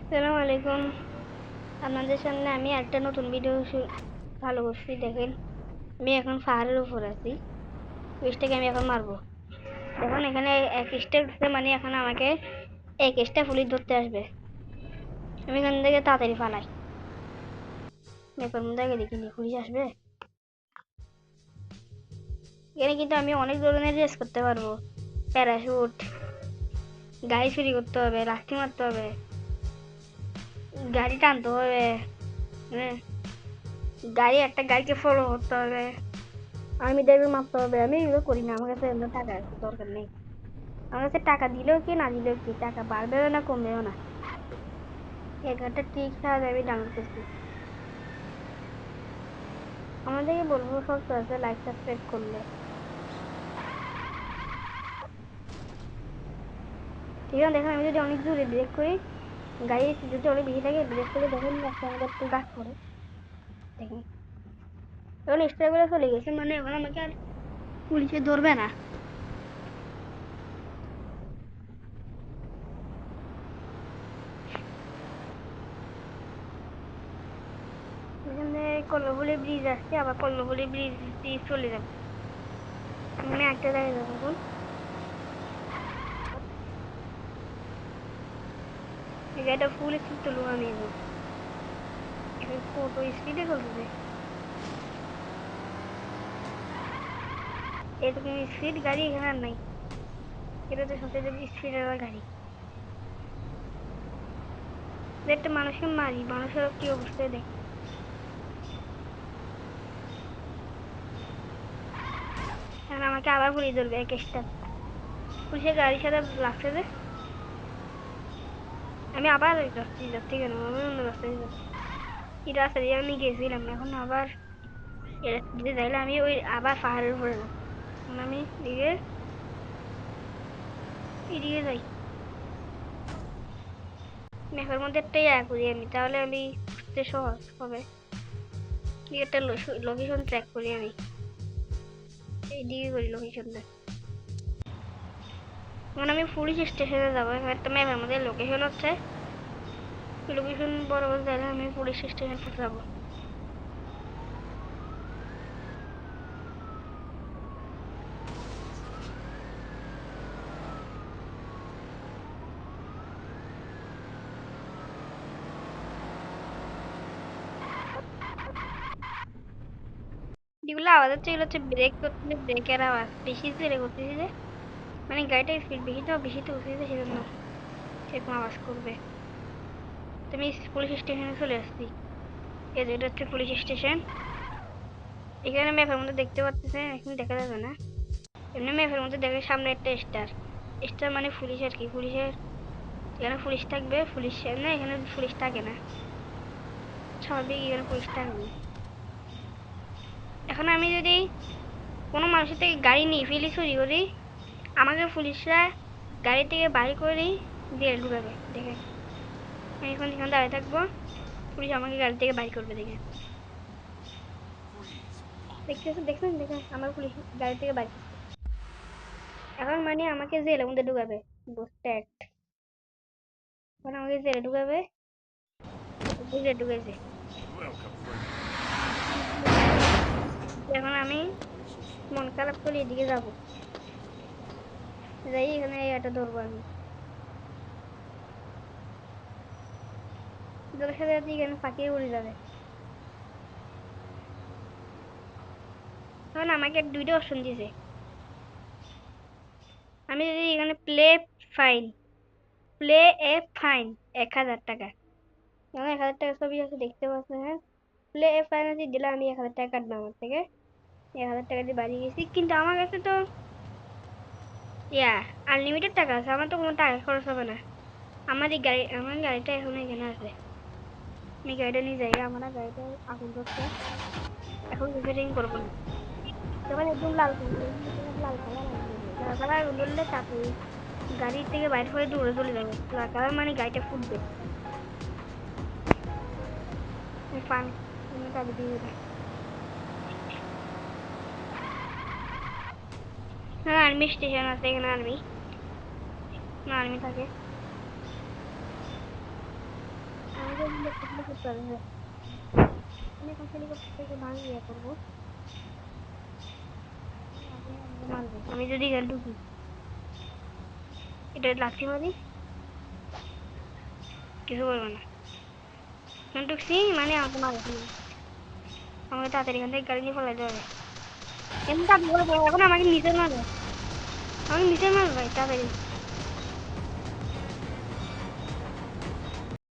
আসসালামু আলাইকুম। আপনাদের সামনে আমি একটা নতুন ভিডিও চালু করছি। দেখেন, আমি এখন পাহাড়ের উপর আছি। পুলিশটাকে আমি এখন মারবো। দেখুন, এখানে এক স্টেপ উঠছে, মানে এখন আমাকে এক স্টেপ পুলিশ ধরতে আসবে। আমি এখান থেকে তাড়াতাড়ি পালাই। ব্যাপার মধ্যে আগে দেখিনি পুলিশ আসবে। এখানে কিন্তু আমি অনেক ধরনের রেস করতে পারবো। প্যারাশুট, গাড়ি চুরি করতে হবে, লাঠি মারতে হবে, গাড়ি টানতে হবে, হ্যাঁ, একটা গাড়িকে ফলো করতে হবে, আর্মিদের মারতে হবে। আমি এগুলো করি না, আমার কাছে এগুলো টাকা দরকার নেই। আমার কাছে টাকা দিলেও কি না দিলেও কি, টাকা বাড়বেও না কমবেও না। একটা ট্রিক সাহায্যে আমি ডাউনলোড করছি। আমাদেরকে বলবো সব আছে লাইক সাবস্ক্রাইব করলে। ঠিক আছে, দেখেন আমি যদি অনেক জোরে ব্রেক করি, গাড়ি যদি অনেক বেশি থাকে, ব্রেক করে দেখেন একটা আমাদের একটু গাছ পড়ে। দেখেন এখন এক্সট্রা করে চলে গেছে, মানে এখন আমাকে আর পুলিশে ধরবে না। এখানে কর্ণফুলী ব্রিজ আসছে, আবার কর্ণফুলী ব্রিজ দিয়ে চলে যাবো। আমি একটা জায়গায় যাবো এখন। এই গাড়িটা ফুল স্পিড তুলবো আমি এখন। এখন কত স্পিডে চলতেছে, এরকম স্পিড গাড়ি এখানে আর নাই। এটা তো সবচেয়ে স্পিডের গাড়ি। একটা মানুষকে মারি, মানুষের কি অবস্থা দেখ। এখন আমাকে আবার পুলিশ ধরবে এক স্টার। পুলিশের গাড়ির সাথে লাগছে যে, আমি আবার যাচ্ছি যাচ্ছি কেন, আমি অন্য রাস্তায় যাচ্ছি। এই রাস্তা দিয়ে আমি গেছিলাম, এখন আবার এই রাস্তা দিয়ে যাইলে আমি ওই আবার পাহাড়ের উপরে যাবো। এখন আমি এদিকে যাই। ম্যাপের মধ্যে একটা করি আমি, তাহলে আমি বুঝতে সহজ হবে। একটা লোকেশন ট্র্যাক করি আমি, এইদিকে করি লোকেশনটা। এখন আমি পুলিশ স্টেশনে যাবো। এখানে একটা ম্যাপের মধ্যে লোকেশন হচ্ছে, লোকেশন বরাবর গেলে আমি পুলিশ স্টেশন যাবো। যেগুলো আওয়াজ হচ্ছে এগুলো হচ্ছে ব্রেক করতে, ব্রেকের আওয়াজ বেশি জোরে করতেছি যে, মানে গাড়িটা স্পিড বেশি তো উঠেছে সেজন্য সেরকম আওয়াজ করবে। তো আমি পুলিশ স্টেশনে চলে আসছি। এই যে এটা হচ্ছে পুলিশ স্টেশন। এখানে ম্যাপের মধ্যে দেখতে পাচ্ছেন, এখন দেখা যাবে না। এমনি ম্যাপের মধ্যে দেখে সামনে একটা স্টার। স্টার মানে পুলিশ আর কি, পুলিশের এখানে পুলিশ থাকবে। পুলিশ না, এখানে পুলিশ থাকে না, স্বাভাবিক এখানে পুলিশ থাকে না। এখন আমি যদি কোনো মানুষের থেকে গাড়ি নিয়ে ফেলি, চুরি করি, আমাকে পুলিশরা গাড়ি থেকে বাড়ি করে জেলে ঢুকাবে। দেখেন আমি এখন এখানে দাঁড়িয়ে থাকবো, পুলিশ আমাকে গাড়ি থেকে বাড়ি করবে। দেখেন দেখতেছেন, দেখছেন, দেখেন আমার পুলিশ গাড়ি থেকে বাড়ি করছে। এখন মানে আমাকে জেলের মধ্যে ঢুকাবে। বুঝতে, এখন আমাকে জেলে ঢুকাবে। জেলে ঢুকেছে। এখন আমি মন খারাপ করে এদিকে যাবো, যাই এখানে এটা ধরবো আমি। তোর সাথে সাথে এখানে ফাঁকিয়ে উড়ে যাবে। এখন আমাকে দুইটা অপশন দিয়েছে। আমি যদি এখানে ফাইন প্লে ফাইন 1000 টাকা, এখন 1000 টাকা ছবি আছে দেখতে পাচ্ছেন। হ্যাঁ, ফাইন আছে দিলে আমি 1000 টাকা কাটবো আমার থেকে। 1000 টাকা দিয়ে বাড়ি গেছি, কিন্তু আমার কাছে তো ইয়া আনলিমিটেড টাকা আছে, আমার তো কোনো টাকা খরচ হবে না। আমার গাড়িটা এখন এখানে আছে। আমি গাড়িটা নিয়ে যাই, আমার গাড়িটা আগুন ধরছে, এখন রিপেয়ারিং করবো না। যখন একদম লাল কালার, লাল কালার আগুন ধরবে, লাল কালার আগুন ধরলে তাড়াতাড়ি গাড়ি থেকে বাইরে হয়ে দূরে চলে যাবো। লাল কালার মানে গাড়িটা ফুটবে। ফান গাড়ি দিয়ে দেবে। হ্যাঁ, আর্মি স্টেশন আছে এখানে, আর্মি থাকে। করতে পারবে। আমি এখন হেলিকপ্টারটাকে ভাঙিয়ে করবো। মারবে আমি যদি এখানে ঢুকি, এটা লাথি মারি, কিছু করবে না। আমি ঢুকছি মানে আমাকে মারবে, আমাকে তাড়াতাড়ি এখান থেকে গাড়ি নিয়ে পালাইতে হবে। এমনি তাড়াতাড়ি করে এখন আমাকে নিচে মারবে, আমাকে নিচে মারবে তাড়াতাড়ি।